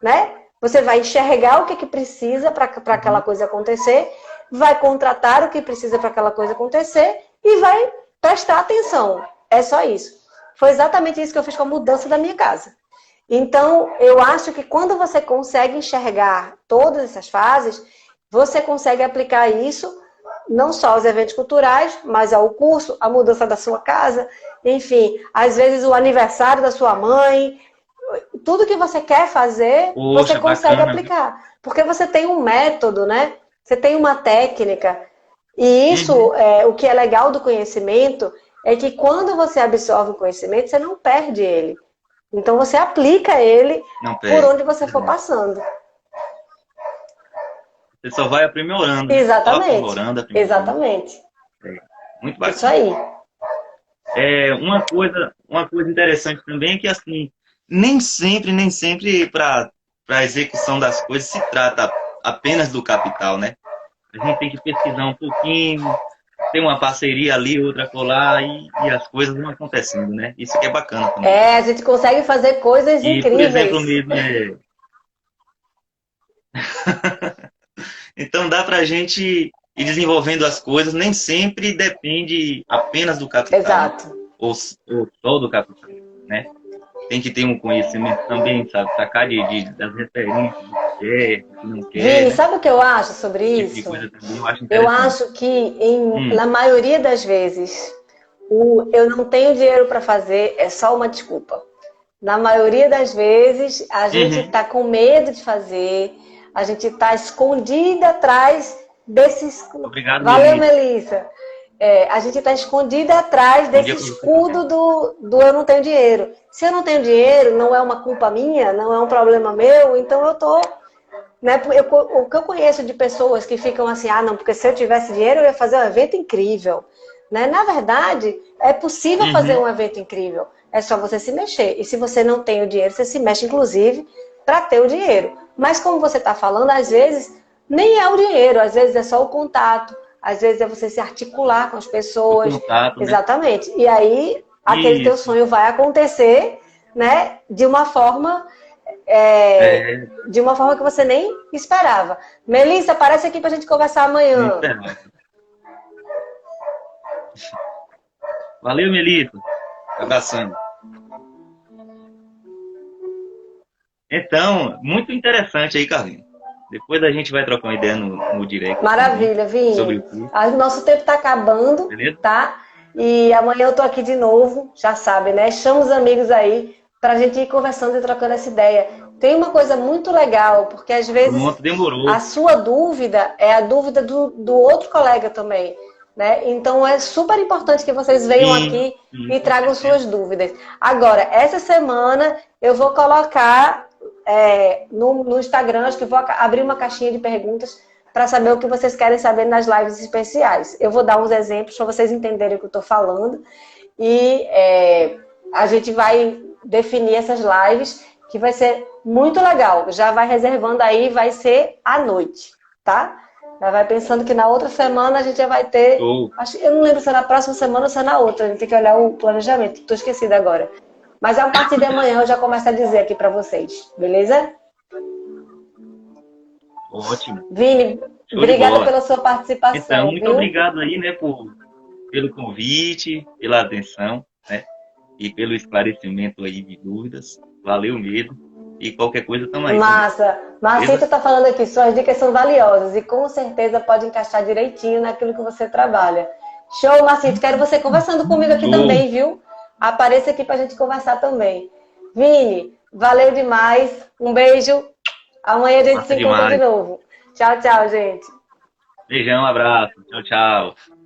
né? Você vai enxergar o que precisa para aquela coisa acontecer, vai contratar o que precisa para aquela coisa acontecer e vai prestar atenção. É só isso. Foi exatamente isso que eu fiz com a mudança da minha casa. Então, eu acho que quando você consegue enxergar todas essas fases, você consegue aplicar isso não só aos eventos culturais, mas ao curso, a mudança da sua casa, enfim, às vezes o aniversário da sua mãe, tudo que você quer fazer, você consegue aplicar. Porque você tem um método, né? Você tem uma técnica. E isso, o que é legal do conhecimento, é que quando você absorve o conhecimento, você não perde ele. Então você aplica ele por onde você for passando. Você só vai aprimorando. Exatamente. Aprimorando. Exatamente. Muito bacana. Isso aí. Uma coisa interessante também é que, assim, nem sempre para a execução das coisas se trata apenas do capital, né? A gente tem que pesquisar um pouquinho, tem uma parceria ali, outra colar, e as coisas vão acontecendo, né? Isso que é bacana também. A gente consegue fazer coisas incríveis. Por exemplo, mesmo, Então dá pra gente ir desenvolvendo as coisas, nem sempre depende apenas do capital. Exato. Ou só do capital, né? tem que ter um conhecimento também, sabe? Sacar das referências, do que quer, do que não quer, Vini, né? sabe o que eu acho sobre Esse tipo de isso? coisa também eu acho Eu interessante. acho que, Hum, na maioria das vezes, o eu não tenho dinheiro para fazer é só uma desculpa. Na maioria das vezes, a gente uhum. está com medo de fazer, a gente está escondida atrás desses. Obrigado, Valeu, Melissa. Melissa. A gente está escondida atrás Bom desse dia para você também. escudo do eu não tenho dinheiro. Se eu não tenho dinheiro, não é uma culpa minha, não é um problema meu, então eu tô. Né, o que eu conheço de pessoas que ficam assim, ah, não, porque se eu tivesse dinheiro eu ia fazer um evento incrível. Né? Na verdade, é possível fazer Uhum. um evento incrível. É só você se mexer. E se você não tem o dinheiro, você se mexe, inclusive, para ter o dinheiro. Mas como você está falando, às vezes nem é o dinheiro, às vezes é só o contato, às vezes é você se articular com as O pessoas. contato, né? Exatamente. E aí, aquele teu Isso. sonho vai acontecer, né, É, de uma forma que você nem esperava. Melissa, aparece aqui para a gente conversar nem amanhã. esperava. Valeu, Melissa. Abração. Então, muito interessante aí, Carlinhos. Depois a gente vai trocar uma ideia no direct também Maravilha, sobre Vini. o curso, O nosso tempo está acabando, beleza? tá? E amanhã eu tô aqui de novo, já sabe, né? Chama os amigos aí para a gente ir conversando e trocando essa ideia. Tem uma coisa muito legal, porque às vezes Pronto, demorou. a sua dúvida é a dúvida do outro colega também, né? Então é super importante que vocês venham aqui Sim, e com tragam certeza. suas dúvidas. Agora, essa semana eu vou colocar no Instagram, acho que vou abrir uma caixinha de perguntas para saber o que vocês querem saber nas lives especiais. Eu vou dar uns exemplos para vocês entenderem o que eu estou falando e a gente vai definir essas lives que vai ser muito legal. Já vai reservando aí, vai ser à noite, tá? Já vai pensando que na outra semana a gente já vai ter. Show. Eu não lembro se é na próxima semana ou se é na outra. A gente tem que olhar o planejamento. Estou esquecida agora. Mas a partir de amanhã eu já começo a dizer aqui para vocês, beleza? Ótimo. Vini, Show de obrigada bola. pela sua Então, participação, muito viu? obrigado aí, né, pelo convite, pela atenção, né, e pelo esclarecimento aí de dúvidas. Valeu mesmo. E qualquer coisa, estamos aí também. Massa. Beleza? Marcita tá falando aqui, suas dicas são valiosas e com certeza pode encaixar direitinho naquilo que você trabalha. Show, Marcito. Quero você conversando comigo aqui Show. também, viu? Apareça aqui pra gente conversar também. Vini, valeu demais. Um beijo. Amanhã a gente se Massa encontra de demais. novo. Tchau, tchau, gente. Beijão, abraço. Tchau, tchau.